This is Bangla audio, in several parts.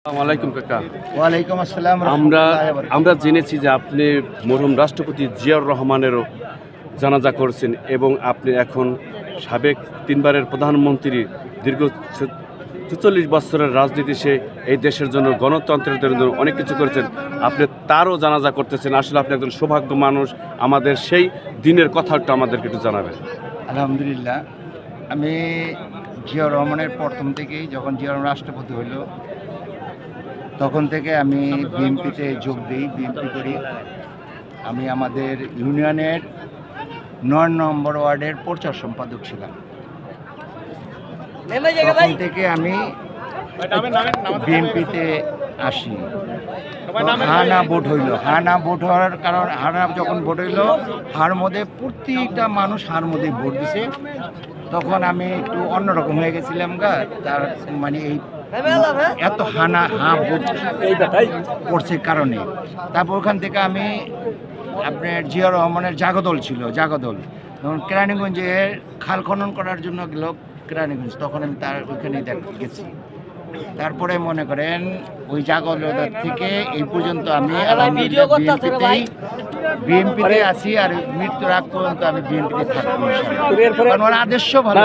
আসসালামু আলাইকুম কাকা। ওয়ালাইকুম আসসালাম। আমরা আমরা জেনেছি যে আপনি মরহুম রাষ্ট্রপতি জিয়াউর রহমানেরও জানাজা করেছেন এবং আপনি এখন সাবেক তিনবারের প্রধানমন্ত্রী দীর্ঘ ৪৪ বছরের রাজনীতি সে এই দেশের জন্য গণতন্ত্রের জন্য অনেক কিছু করেছেন। আপনি তারও জানাজা করতেছেন। আসলে আপনি একজন সৌভাগ্য মানুষ। আমাদের সেই দিনের কথা একটু আমাদেরকে একটু জানাবেন। আলহামদুলিল্লাহ, আমি জিয়াউর রহমানের প্রথম থেকেই, যখন জিয়াউর রহমান রাষ্ট্রপতি হইল তখন থেকে আমি বিএনপিতে যোগ দিই, বিএনপি করি। আমি আমাদের ইউনিয়নের ৯ নম্বর ওয়ার্ডের প্রচার সম্পাদক ছিলাম। তখন থেকে আমি বিএনপিতে আসি। হানা ভোট হইল, হানা ভোট হওয়ার কারণ, হানা যখন ভোট হইল, হার মধ্যে প্রত্যেকটা মানুষ হার মধ্যে ভোট দিছে। তখন আমি একটু অন্যরকম হয়ে গেছিলাম গা, তার মানে এই এত ভোট পড়ছে কারণে। তারপর ওখান থেকে আমি আপনার জিয়াউর রহমানের জাগদল ছিল, জাগদল যখন কেরানীগঞ্জের খাল খনন করার জন্য গেল কেরানীগঞ্জ, তখন আমি তার ওইখানে গেছি। তারপরে মনে করেন ওই জাগদল থেকে এই পর্যন্ত আমি বিএনপিতে আছি, আর মৃত্যুর আগ পর্যন্ত আমি বিএনপিতে থাকবো। কারণ ওর আদর্শ ভালো,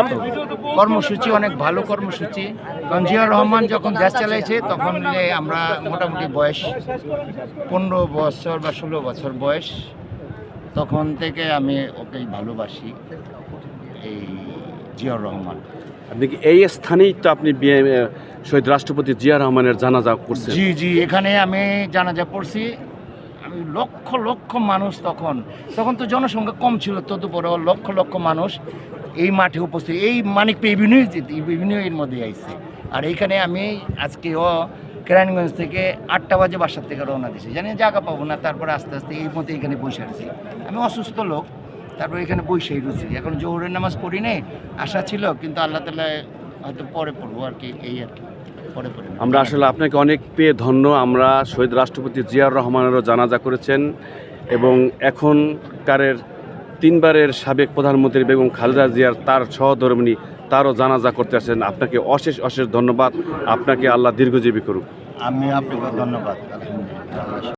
কর্মসূচি অনেক ভালো কর্মসূচি। কারণ জিয়াউর রহমান যখন দেশ চালাইছে তখন আমরা মোটামুটি বয়স 15 বছর বা 16 বছর বয়স, তখন থেকে আমি ওকেই ভালোবাসি, এই জিয়াউর রহমান। আপনি কি এই স্থানেই তো আপনি শহীদ রাষ্ট্রপতি জিয়া রহমানের জানাজা করছেন? জি জি, এখানে আমি জানাজা পড়ছি। আমি লক্ষ লক্ষ মানুষ, তখন তো জনসংখ্যা কম ছিল, তদুপরও লক্ষ লক্ষ মানুষ এই মাঠে উপস্থিত, এই মানিক এর মধ্যে আইছে। আর এইখানে আমি আজকে কেরানীগঞ্জ থেকে 8টা বাজে বাসার থেকে রওনা দিয়েছি, জানি জায়গা পাবো না। তারপরে আস্তে আস্তে এই মধ্যে এখানে বসে আছি। আমি অসুস্থ লোক, তারপরে এখানে বসেই রয়েছি। এখন জোহরের নামাজ পড়ি নেই, আশা ছিল, কিন্তু আল্লাহ তাআলা হয়তো পরে পড়বো আর কি, এই আর কি। আমরা আসলে আপনাকে অনেক পেয়ে ধন্য। আমরা শহীদ রাষ্ট্রপতি জিয়াউর রহমানেরও জানাজা করেছেন এবং এখনকারের তিনবারের সাবেক প্রধানমন্ত্রী বেগম খালেদা জিয়ার তার সহধর্মিণী তারও জানাজা করতে আসেন। আপনাকে অশেষ অশেষ ধন্যবাদ। আপনাকে আল্লাহ দীর্ঘজীবী করুক। আমি আপনাকে ধন্যবাদ। আলহামদুলিল্লাহ।